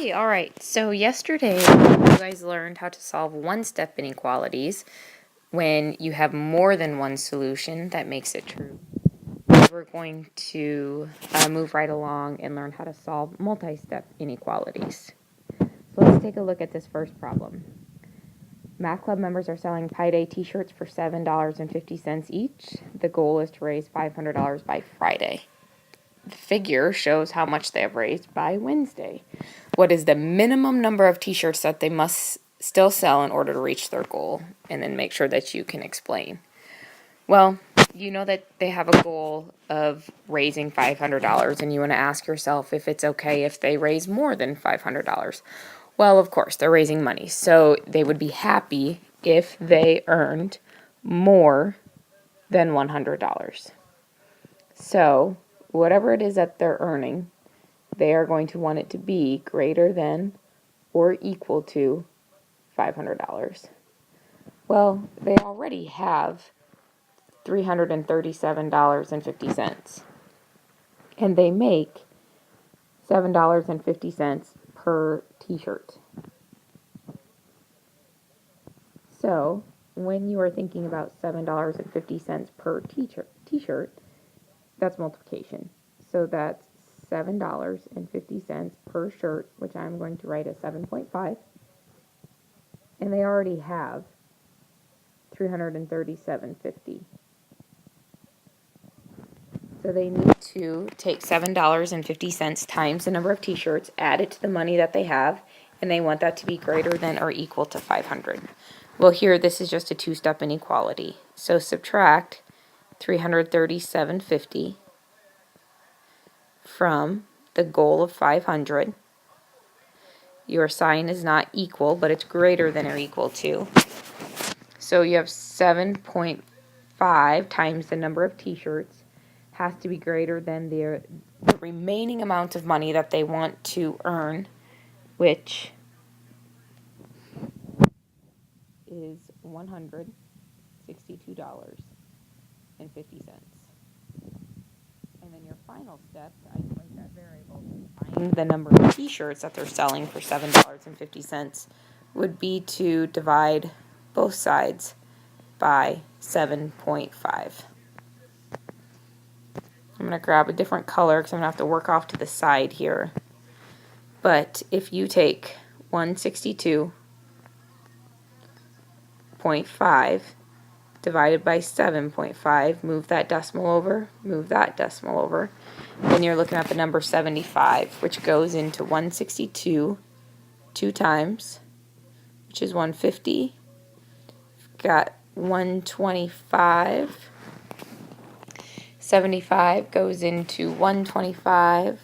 Hey, all right. So yesterday you guys learned how to solve one-step inequalities when you have more than one solution that makes it true. We're going to move right along and learn how to solve multi-step inequalities. So let's take a look at this first problem. Math Club members are selling Pi Day t-shirts for $7.50 each. The goal is to raise $500 by Friday. The figure shows how much they have raised by Wednesday. What is the minimum number of t-shirts that they must still sell in order to reach their goal? And then make sure that you can explain. Well, you know that they have a goal of raising $500, and you want to ask yourself if it's okay if they raise more than $500. Well, of course, they're raising money, so they would be happy if they earned more than $100. So whatever it is that they're earning, they are going to want it to be greater than or equal to $500. Well, they already have $337.50, and they make $7.50 per t-shirt. So when you are thinking about $7.50 per t-shirt, that's multiplication. So that's $7.50 per shirt, which I'm going to write as 7.5. And they already have $337.50. So they need to take $7.50 times the number of t-shirts, add it to the money that they have, and they want that to be greater than or equal to 500. Well, here this is just a two-step inequality. So subtract $337.50 from the goal of 500. Your sign is not equal, but it's greater than or equal to. So you have 7.5 times the number of t-shirts has to be greater than the remaining amount of money that they want to earn, which is $162.50. And then your final step to isolate that variable to find the number of t-shirts that they're selling for $7.50 would be to divide both sides by 7.5. I'm going to grab a different color because I'm going to have to work off to the side here. But if you take 162.5 divided by 7.5, move that decimal over, move that decimal over, then you're looking at the number 75, which goes into 162 two times, which is 150. Got 125. 75 goes into 125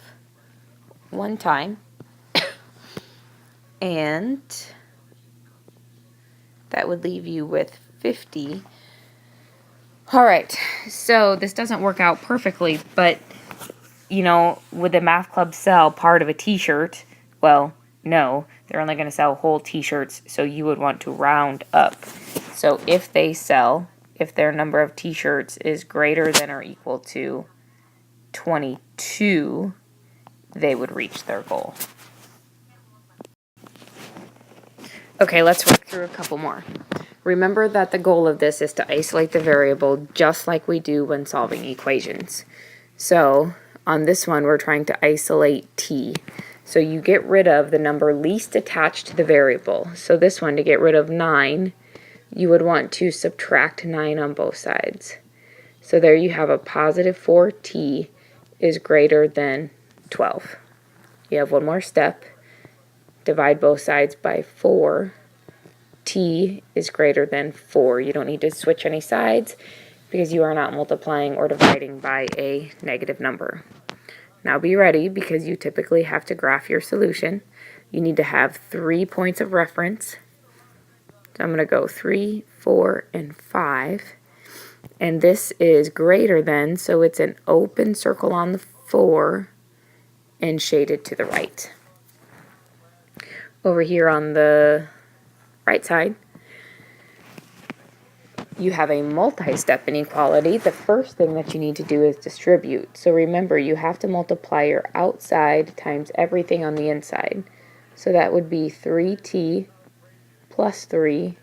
one time, and that would leave you with 50. All right, so this doesn't work out perfectly, but you know, would the math club sell part of a t-shirt? Well, no, they're only going to sell whole t-shirts, so you would want to round up. So if their number of t-shirts is greater than or equal to 22, they would reach their goal. Okay, let's work through a couple more. Remember that the goal of this is to isolate the variable just like we do when solving equations. So on this one, we're trying to isolate t. So you get rid of the number least attached to the variable. So this one, to get rid of 9, you would want to subtract 9 on both sides. So there you have a positive 4t is greater than 12. You have one more step. Divide both sides by 4. T is greater than 4. You don't need to switch any sides because you are not multiplying or dividing by a negative number. Now be ready because you typically have to graph your solution. You need to have 3 points of reference. So I'm going to go 3, 4, and 5. And this is greater than, so it's an open circle on the 4 and shaded to the right. Over here on the right side, you have a multi-step inequality. The first thing that you need to do is distribute. So remember, you have to multiply your outside times everything on the inside. So that would be 3t plus 3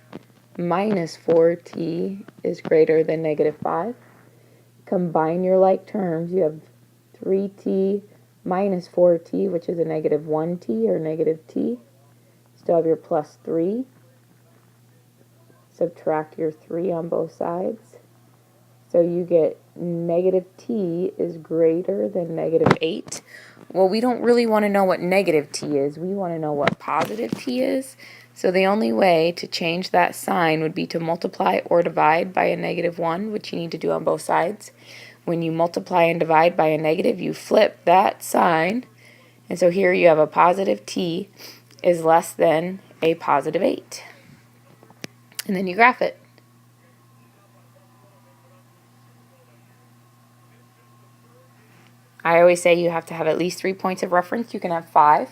minus 4t is greater than negative 5. Combine your like terms. You have 3t minus 4t, which is a negative 1t or negative t. Still have your plus 3. Subtract your 3 on both sides. So you get negative t is greater than negative 8. Well, we don't really want to know what negative t is. We want to know what positive t is. So the only way to change that sign would be to multiply or divide by a negative 1, which you need to do on both sides. When you multiply and divide by a negative, you flip that sign. And so here you have a positive t is less than a positive 8. And then you graph it. I always say you have to have at least 3 points of reference. You can have 5.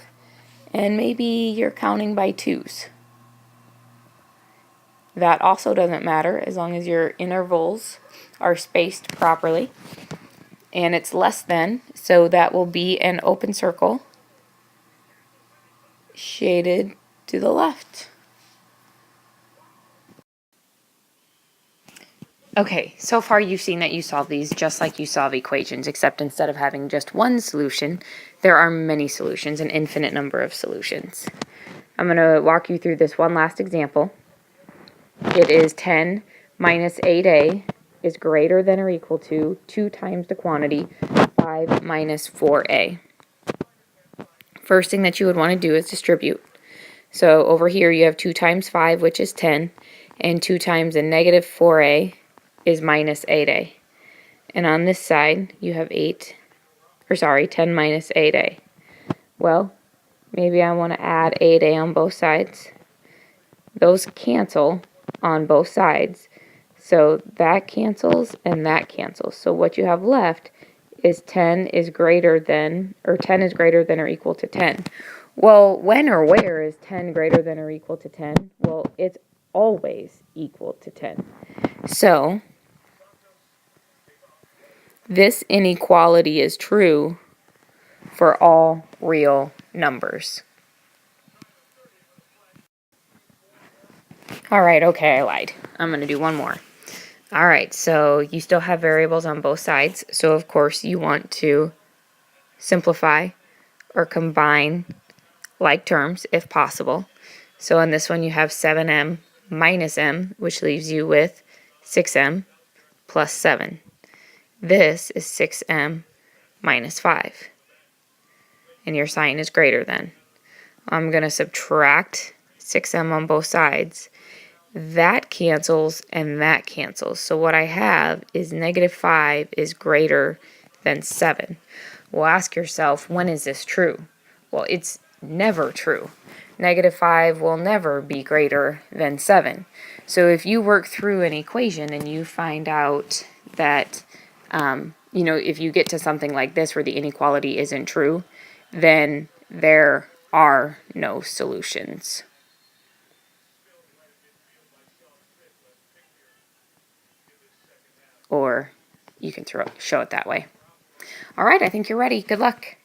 And maybe you're counting by 2s. That also doesn't matter as long as your intervals are spaced properly. And it's less than, so that will be an open circle shaded to the left. Okay, so far you've seen that you solve these just like you solve equations, except instead of having just one solution, there are many solutions, an infinite number of solutions. I'm going to walk you through this one last example. It is 10 minus 8a is greater than or equal to 2 times the quantity 5 minus 4a. First thing that you would want to do is distribute. So over here you have 2 times 5, which is 10, and 2 times a negative 4a is minus 8a. And on this side, you have 10 minus 8a. Well, maybe I want to add 8a on both sides. Those cancel on both sides. So that cancels and that cancels. So what you have left is 10 is greater than or equal to 10. Well, when or where is 10 greater than or equal to 10? Well, it's always equal to 10. So this inequality is true for all real numbers. All right, okay, I lied. I'm going to do one more. All right, so you still have variables on both sides. So, of course, you want to simplify or combine like terms if possible. So in this one, you have 7m minus m, which leaves you with 6m plus 7. This is 6m minus 5. And your sign is greater than. I'm going to subtract 6m on both sides. That cancels and that cancels. So what I have is negative 5 is greater than 7. Well, ask yourself, when is this true? Well, it's never true. Negative 5 will never be greater than 7. So if you work through an equation and you find out that, if you get to something like this where the inequality isn't true, then there are no solutions. Or you can show it that way. All right, I think you're ready. Good luck.